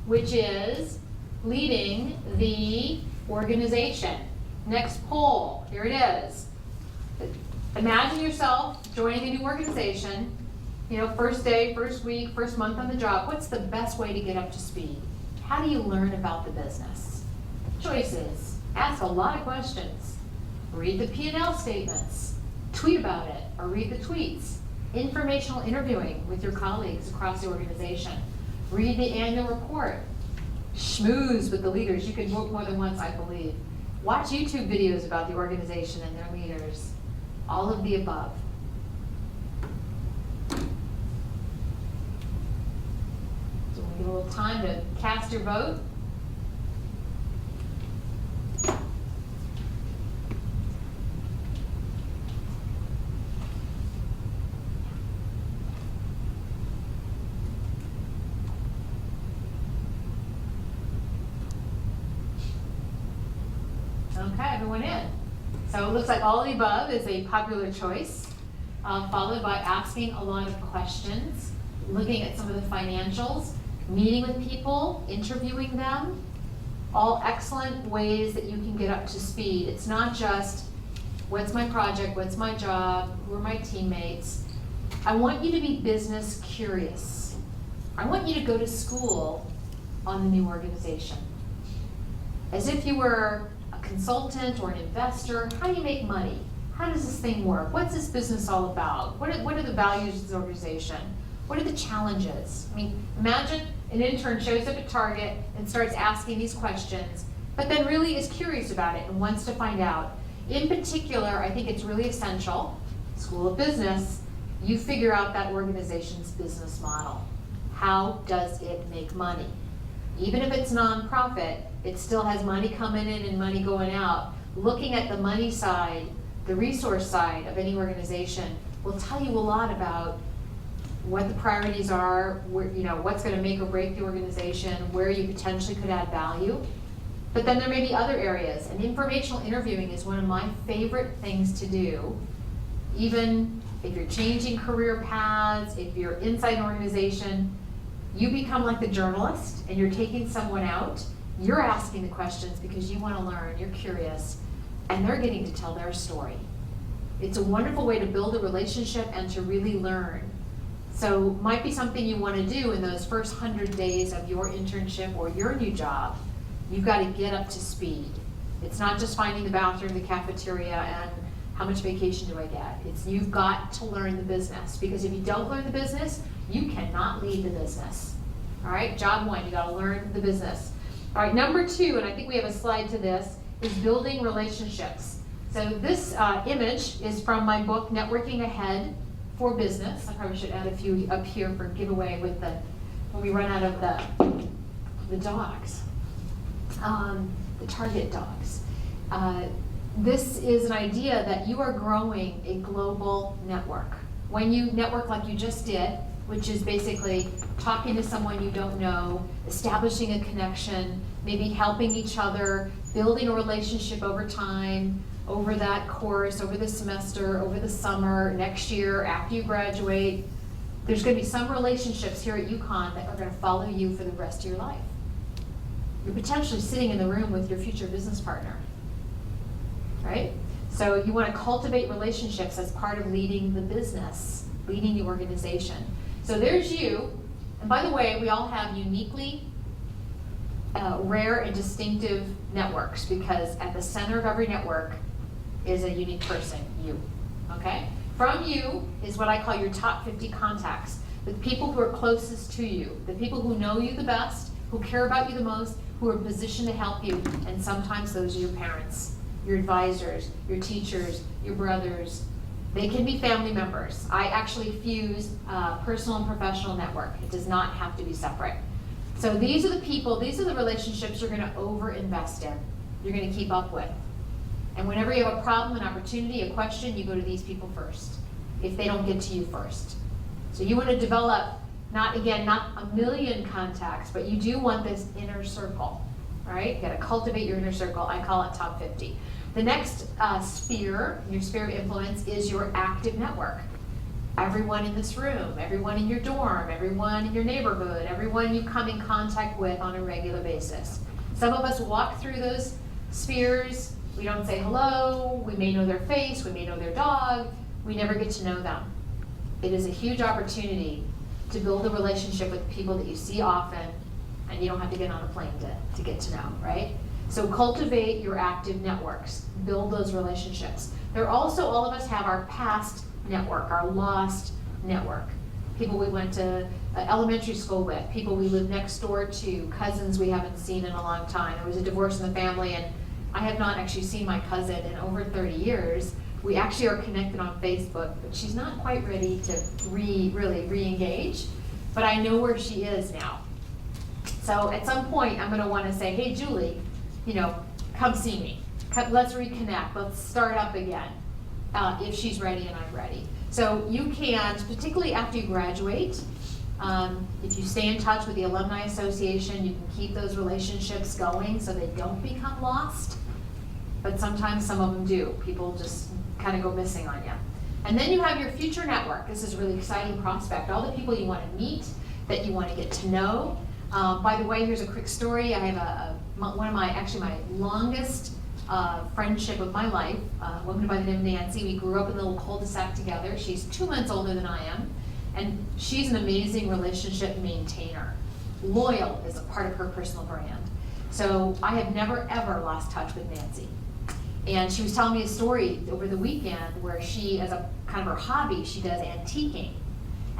which is leading the organization. Next poll, here it is. Imagine yourself joining a new organization, first day, first week, first month on the job. What's the best way to get up to speed? How do you learn about the business? Choices. Ask a lot of questions. Read the P&L statements. Tweet about it, or read the tweets. Informational interviewing with your colleagues across the organization. Read the annual report. Schmooze with the leaders. You can vote more than once, I believe. Watch YouTube videos about the organization and their leaders. All of the above. So we'll give a little time to cast your vote. Okay, everyone in. So it looks like all of the above is a popular choice, followed by asking a lot of questions, looking at some of the financials, meeting with people, interviewing them, all excellent ways that you can get up to speed. It's not just, what's my project, what's my job, who are my teammates. I want you to be business curious. I want you to go to school on the new organization. As if you were a consultant or an investor. How do you make money? How does this thing work? What's this business all about? What are the values of this organization? What are the challenges? I mean, imagine an intern shows up at Target and starts asking these questions, but then really is curious about it and wants to find out. In particular, I think it's really essential, School of Business, you figure out that organization's business model. How does it make money? Even if it's nonprofit, it still has money coming in and money going out. Looking at the money side, the resource side of any organization will tell you a lot about what the priorities are, where, what's going to make or break the organization, where you potentially could add value. But then there may be other areas, and informational interviewing is one of my favorite things to do. Even if you're changing career paths, if you're inside an organization, you become like the journalist and you're taking someone out, you're asking the questions because you want to learn, you're curious, and they're getting to tell their story. It's a wonderful way to build a relationship and to really learn. So might be something you want to do in those first 100 days of your internship or your new job. You've got to get up to speed. It's not just finding the bathroom, the cafeteria, and how much vacation do I get? It's you've got to learn the business, because if you don't learn the business, you cannot lead the business. All right, job one, you got to learn the business. All right, number two, and I think we have a slide to this, is building relationships. So this image is from my book, Networking Ahead for Business. I probably should add a few up here for giveaway with when we run out of the dogs, the Target dogs. This is an idea that you are growing a global network. When you network like you just did, which is basically talking to someone you don't know, establishing a connection, maybe helping each other, building a relationship over time, over that course, over the semester, over the summer, next year, after you graduate. There's going to be some relationships here at UConn that are going to follow you for the rest of your life. You're potentially sitting in the room with your future business partner, right? So you want to cultivate relationships as part of leading the business, leading the organization. So there's you, and by the way, we all have uniquely rare and distinctive networks, because at the center of every network is a unique person, you, okay? From you is what I call your top 50 contacts, the people who are closest to you, the people who know you the best, who care about you the most, who are positioned to help you, and sometimes those are your parents, your advisors, your teachers, your brothers. They can be family members. I actually fuse personal and professional network. It does not have to be separate. So these are the people, these are the relationships you're going to over-invest in, you're going to keep up with. And whenever you have a problem, an opportunity, a question, you go to these people first, if they don't get to you first. So you want to develop, not a million contacts, but you do want this inner circle, right? You got to cultivate your inner circle. I call it top 50. The next sphere, your sphere of influence, is your active network. Everyone in this room, everyone in your dorm, everyone in your neighborhood, everyone you come in contact with on a regular basis. Some of us walk through those spheres, we don't say hello, we may know their face, we may know their dog, we never get to know them. It is a huge opportunity to build a relationship with people that you see often, and you don't have to get on a plane to get to know, right? So cultivate your active networks, build those relationships. There are also, all of us have our past network, our lost network. People we went to elementary school with, people we live next door to, cousins we haven't seen in a long time. There was a divorce in the family, and I have not actually seen my cousin in over 30 years. We actually are connected on Facebook, but she's not quite ready to really re-engage, but I know where she is now. So at some point, I'm gonna wanna say, hey, Julie, come see me. Let's reconnect, let's start up again, if she's ready and I'm ready. So you can, particularly after you graduate, if you stay in touch with the Alumni Association, you can keep those relationships going so they don't become lost. but sometimes some of them do. People just kind of go missing on you. And then you have your future network. This is a really exciting prospect. All the people you want to meet, that you want to get to know. By the way, here's a quick story. I have one of my longest friendship of my life, a woman by the name of Nancy. We grew up in a little cul-de-sac together. She's 2 months older than I am, and she's an amazing relationship maintainer. Loyal is a part of her personal brand. So I have never, ever lost touch with Nancy. And she was telling me a story over the weekend where she, as a kind of her hobby, she does antiquing.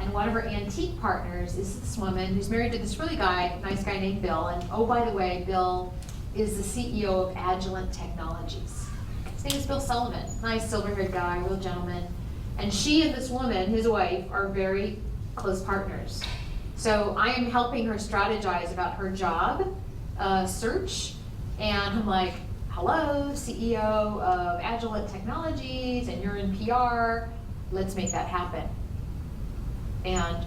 And one of her antique partners is this woman who's married to this nice guy named Bill. And oh, by the way, Bill is the CEO of Agilent Technologies. His name is Bill Sullivan, nice silver-haired guy, real gentleman. And she and this woman, his wife, are very close partners. So I am helping her strategize about her job search. And I'm like, hello, CEO of Agilent Technologies, and you're in PR, let's make that happen. And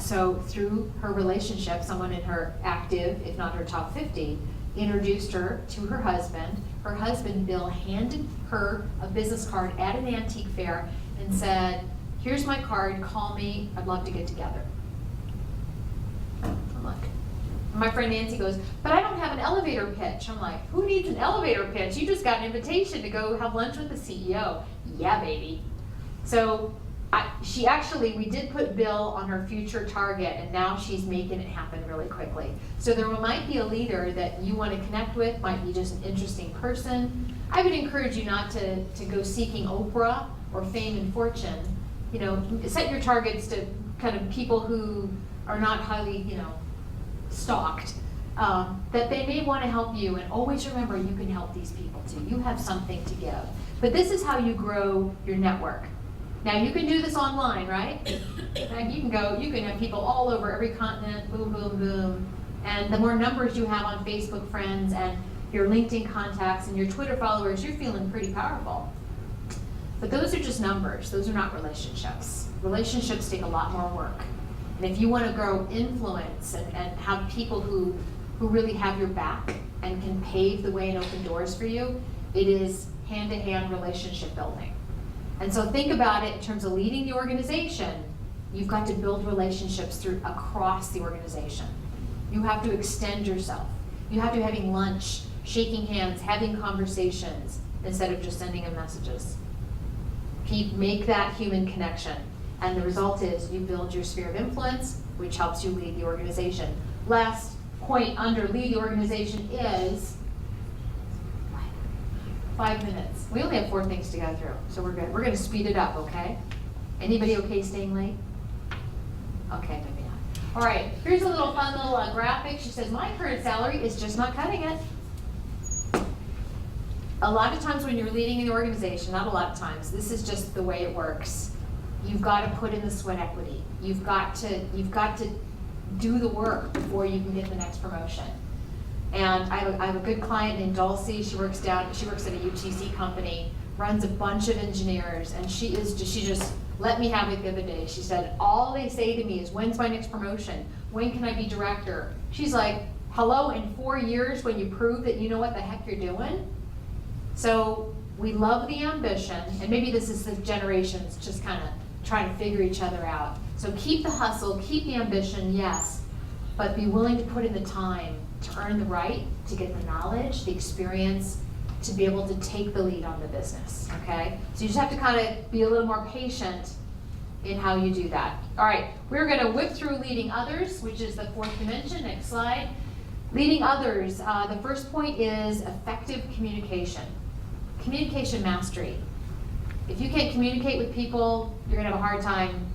so through her relationship, someone in her active, if not her top 50, introduced her to her husband. Her husband, Bill, handed her a business card at an antique fair and said, here's my card, call me, I'd love to get together. I'm like, my friend Nancy goes, but I don't have an elevator pitch. I'm like, who needs an elevator pitch? You just got an invitation to go have lunch with the CEO. Yeah, baby. So we did put Bill on her future target, and now she's making it happen really quickly. So there might be a leader that you want to connect with, might be just an interesting person. I would encourage you not to go seeking Oprah or fame and fortune. You know, set your targets to kind of people who are not highly, stalked, that they may want to help you, and always remember you can help these people too. You have something to give. But this is how you grow your network. Now you can do this online, right? And you can have people all over every continent, boom, boom, boom. And the more numbers you have on Facebook friends and your LinkedIn contacts and your Twitter followers, you're feeling pretty powerful. But those are just numbers. Those are not relationships. Relationships take a lot more work. And if you want to grow influence and have people who really have your back and can pave the way and open doors for you, it is hand-to-hand relationship building. And so think about it in terms of leading the organization. You've got to build relationships across the organization. You have to extend yourself. You have to be having lunch, shaking hands, having conversations, instead of just sending them messages. Make that human connection. And the result is you build your sphere of influence, which helps you lead the organization. Last point under lead the organization is 5 minutes. We only have 4 things to go through, so we're good. We're going to speed it up, okay? Anybody okay staying late? Okay, maybe not. All right, here's a little fun little graphic. She says, my current salary is just not cutting it. A lot of times when you're leading an organization, not a lot of times, this is just the way it works. You've got to put in the sweat equity. You've got to do the work before you can get the next promotion. And I have a good client named Dulcie. She works at a UTC company, runs a bunch of engineers, and she just let me have it the other day. She said, all they say to me is, when's my next promotion? When can I be director? She's like, hello, in 4 years when you prove that you know what the heck you're doing? So we love the ambition, and maybe this is the generations just kind of trying to figure each other out. So keep the hustle, keep the ambition, yes, but be willing to put in the time to earn the right, to get the knowledge, the experience, to be able to take the lead on the business, okay? So you just have to kind of be a little more patient in how you do that. All right, we're gonna whip through leading others, which is the 4th dimension. Next slide. Leading others, the first point is effective communication. Communication mastery. If you can't communicate with people, you're gonna have a hard time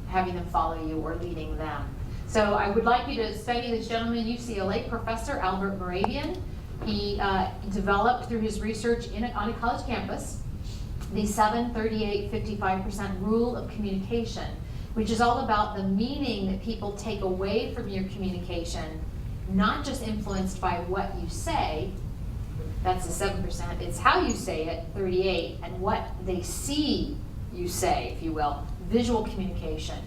having them follow you or leading them. So I would like you to study this gentleman, UCLA professor, Albert Moravian. He developed through his research on a college campus the 7-38-55% rule of communication, which is all about the meaning that people take away from your communication, not just influenced by what you say, that's the 7%, it's how you say it, 38, and what they see you say, if you will, visual communication,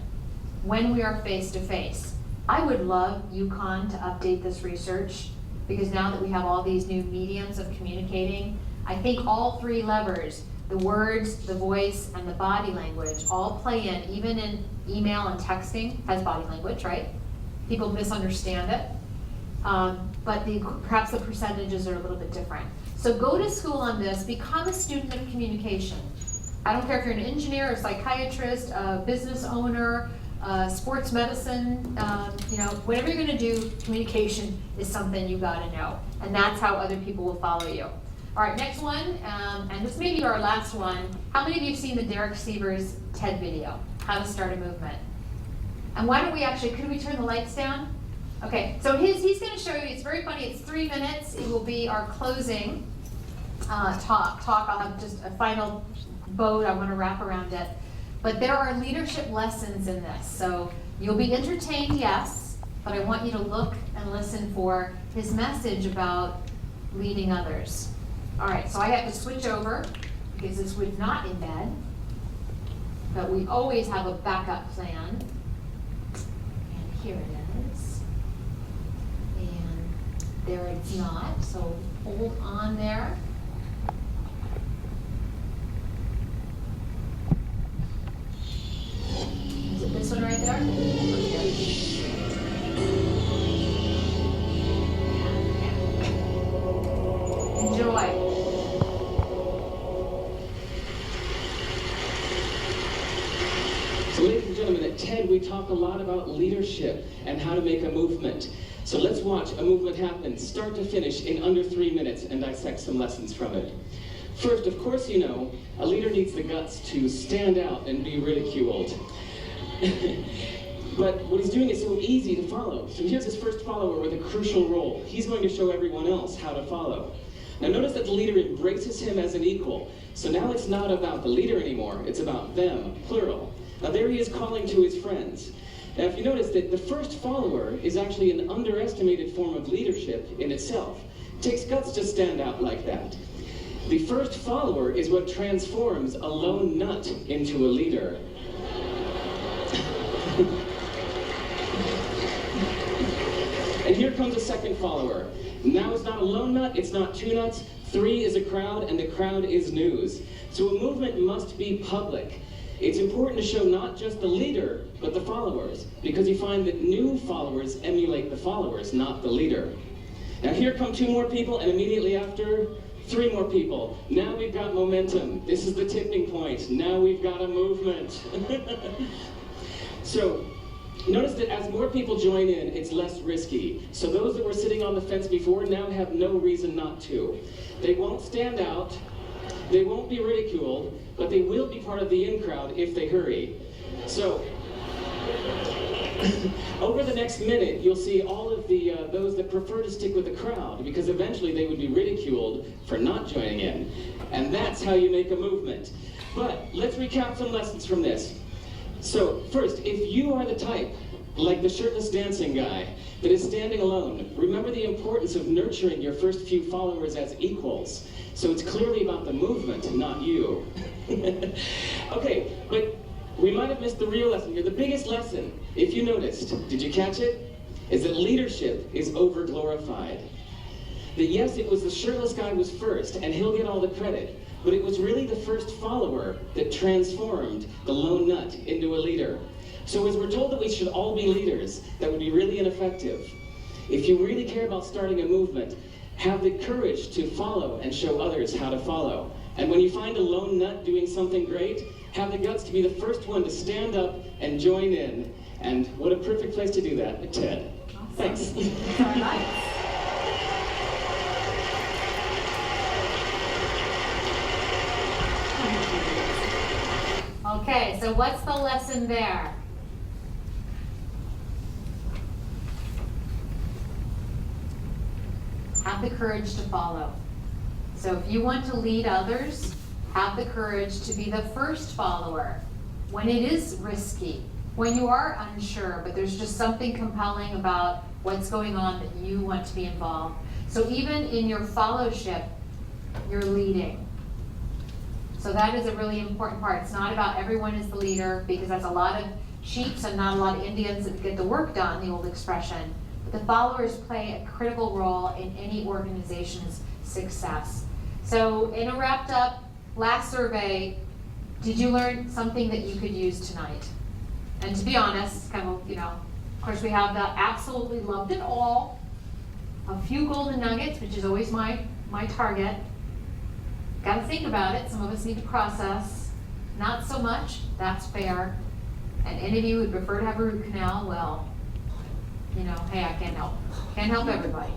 when we are face to face. I would love UConn to update this research, because now that we have all these new mediums of communicating, I think all three levers, the words, the voice, and the body language, all play in. Even in email and texting has body language, right? People misunderstand it. But perhaps the percentages are a little bit different. So go to school on this, become a student of communication. I don't care if you're an engineer, a psychiatrist, a business owner, sports medicine, whatever you're gonna do, communication is something you gotta know. And that's how other people will follow you. All right, next one, and this may be our last one. How many of you have seen the Derek Sievers TED video, How to Start a Movement? And why don't we could we turn the lights down? Okay, so he's gonna show you, it's very funny, it's 3 minutes. It will be our closing talk. I'll have just a final bow I wanna wrap around it. But there are leadership lessons in this. So you'll be entertained, yes, but I want you to look and listen for his message about leading others. All right, so I have to switch over because this would not embed, but we always have a backup plan. And here it is. And there it's not, so hold on there. Is it this one right there? Enjoy. So ladies and gentlemen, at TED we talk a lot about leadership and how to make a movement. So let's watch a movement happen, start to finish, in under 3 minutes and dissect some lessons from it. First, of course you know, a leader needs the guts to stand out and be ridiculed. But what he's doing is so easy to follow. So here's his first follower with a crucial role. He's going to show everyone else how to follow. Now notice that the leader embraces him as an equal. So now it's not about the leader anymore, it's about them, plural. Now there he is calling to his friends. Now if you notice that the first follower is actually an underestimated form of leadership in itself. It takes guts to stand out like that. The first follower is what transforms a lone nut into a leader. And here comes a second follower. Now it's not a lone nut, it's not two nuts, 3 is a crowd, and the crowd is news. So a movement must be public. It's important to show not just the leader, but the followers, because you find that new followers emulate the followers, not the leader. Now here come 2 more people, and immediately after, 3 more people. Now we've got momentum. This is the tipping point. Now we've got a movement. So, notice that as more people join in, it's less risky. So those that were sitting on the fence before now have no reason not to. They won't stand out, they won't be ridiculed, but they will be part of the in crowd if they hurry. So, over the next minute, you'll see all of those that prefer to stick with the crowd, because eventually they would be ridiculed for not joining in. And that's how you make a movement. But let's recap some lessons from this. So first, if you are the type, like the shirtless dancing guy, that is standing alone, remember the importance of nurturing your first few followers as equals. So it's clearly about the movement, not you. Okay, but we might have missed the real lesson here. The biggest lesson, if you noticed, did you catch it? Is that leadership is over-glorified. That yes, it was the shirtless guy was first, and he'll get all the credit. But it was really the first follower that transformed the lone nut into a leader. So as we're told that we should all be leaders, that would be really ineffective. If you really care about starting a movement, have the courage to follow and show others how to follow. And when you find a lone nut doing something great, have the guts to be the first one to stand up and join in. And what a perfect place to do that at TED. Awesome. Thanks. All right. Okay, so what's the lesson there? Have the courage to follow. So if you want to lead others, have the courage to be the first follower when it is risky, when you are unsure, but there's just something compelling about what's going on that you want to be involved. So even in your fellowship, you're leading. So that is a really important part. It's not about everyone is the leader, because that's a lot of chiefs and not a lot of Indians that get the work done, the old expression. But the followers play a critical role in any organization's success. So in a wrapped up last survey, did you learn something that you could use tonight? And to be honest, kind of, you know, of course we have the absolutely loved it all, a few golden nuggets, which is always my target. Got to think about it. Some of us need to process. Not so much. That's fair. And any of you who would prefer to have a root canal, well, you know, hey, I can't help. Can't help everybody.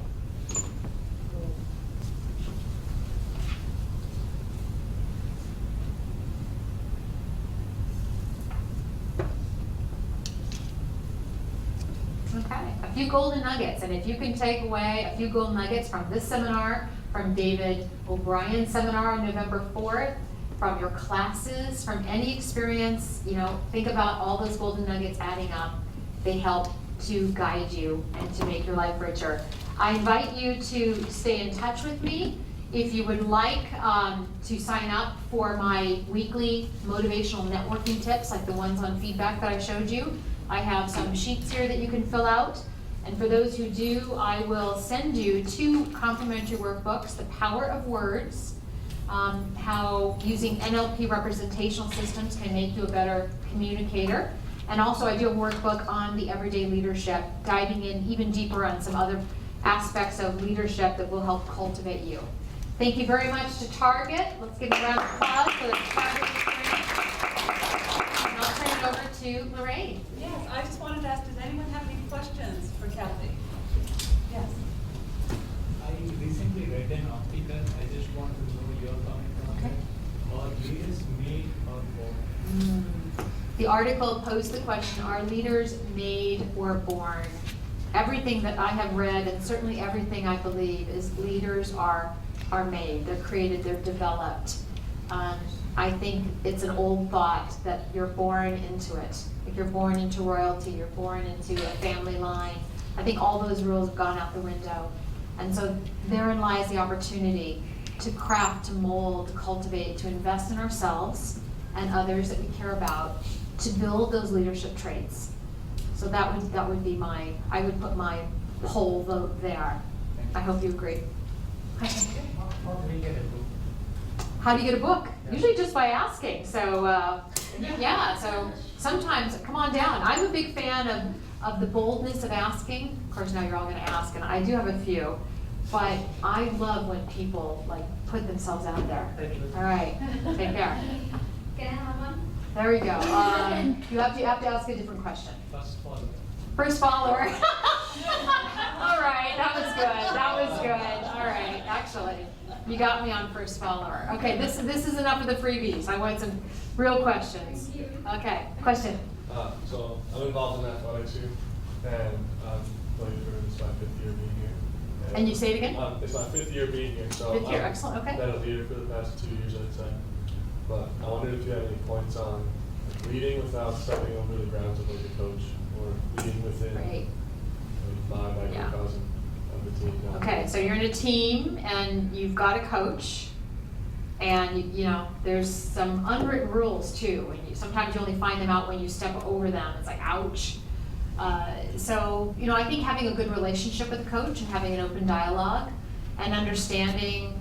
Okay, a few golden nuggets, and if you can take away a few golden nuggets from this seminar, from David O'Brien's seminar on November 4th, from your classes, from any experience, you know, think about all those golden nuggets adding up. They help to guide you and to make your life richer. I invite you to stay in touch with me. If you would like to sign up for my weekly motivational networking tips, like the ones on feedback that I showed you, I have some sheets here that you can fill out. And for those who do, I will send you 2 complimentary workbooks, The Power of Words, how using NLP representational systems can make you a better communicator. And also I do a workbook on the everyday leadership, diving in even deeper on some other aspects of leadership that will help cultivate you. Thank you very much to Target. Let's give a round of applause for the Target experience. And I'll turn it over to Lorraine. Yes, I just wanted to ask, does anyone have any questions for Kathy? Yes. I recently read an article. I just want to know your comment on Okay. it. Are leaders made or born? The article posed the question, are leaders made or born? Everything that I have read, and certainly everything I believe, is leaders are made, they're created, they're developed. I think it's an old thought that you're born into it. If you're born into royalty, you're born into a family line. I think all those rules have gone out the window. And so therein lies the opportunity to craft, to mold, to cultivate, to invest in ourselves and others that we care about, to build those leadership traits. So that would be I would put my poll vote there. I hope you agree. How do we get a book? How do you get a book? Yeah. Usually just by asking. So yeah, so sometimes, come on down. I'm a big fan of the boldness of asking. Of course, now you're all gonna ask, and I do have a few, but I love when people like put themselves out there. Thank you. All right, take care. Can I have one? There we go. You have to ask a different question. First follower. First follower. All right, that was good. That was good. All right, actually, you got me on first follower. Okay, this is enough of the freebies. I want some real questions. Okay, question. So I'm involved in athletics here, and it's my 5th year being here. And you say it again? It's my 5th year being here, so 5th year, I've excellent, okay. been a leader for the past 2 years, I'd say. But I wondered if you had any points on leading without stepping over the grounds of like a coach, or leading within Great. my Yeah. microcosm of the team. Okay, so you're in a team and you've got a coach, and you know there's some unwritten rules too. And sometimes you only find them out when you step over them. It's like ouch. So you know, I think having a good relationship with the coach and having an open dialogue and understanding,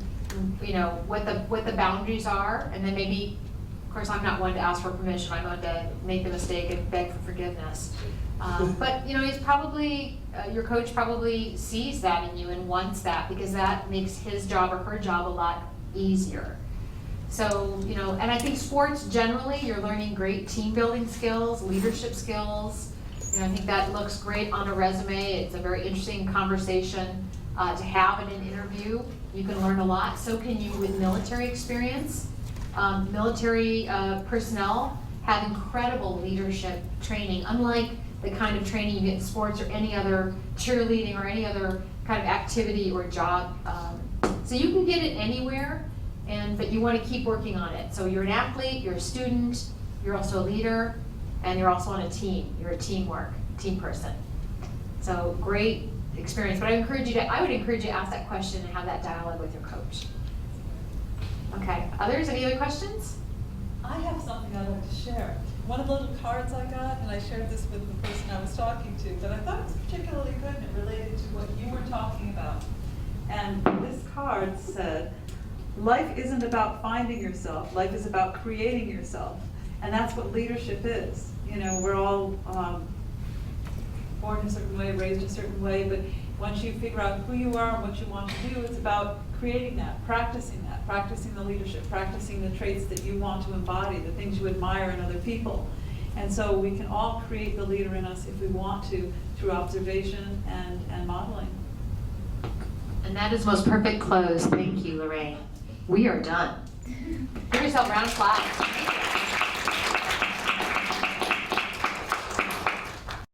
you know, what the boundaries are, and then maybe, of course, I'm not one to ask for permission. I'm one to make the mistake and beg for forgiveness. But you know, he's probably your coach probably sees that in you and wants that, because that makes his job or her job a lot easier. So you know, and I think sports generally, you're learning great team building skills, leadership skills. You know, I think that looks great on a resume. It's a very interesting conversation to have in an interview. You can learn a lot. So can you with military experience. Military personnel have incredible leadership training, unlike the kind of training you get in sports or any other cheerleading or any other kind of activity or job. So you can get it anywhere, but you want to keep working on it. So you're an athlete, you're a student, you're also a leader, and you're also on a team. You're a team person. So great experience. But I would encourage you to ask that question and have that dialogue with your coach. Okay, others, any other questions? I have something I'd like to share. One of the little cards I got, and I shared this with the person I was talking to, but I thought it was particularly good and it related to what you were talking about. And this card said, life isn't about finding yourself, life is about creating yourself. And that's what leadership is. You know, we're all born a certain way, raised a certain way, but once you figure out who you are and what you want to do, it's about creating that, practicing the leadership, practicing the traits that you want to embody, the things you admire in other people. And so we can all create the leader in us if we want to, through observation and modeling. And that is most perfect close. Thank you, Lorraine. We are done. Give yourself a round of applause.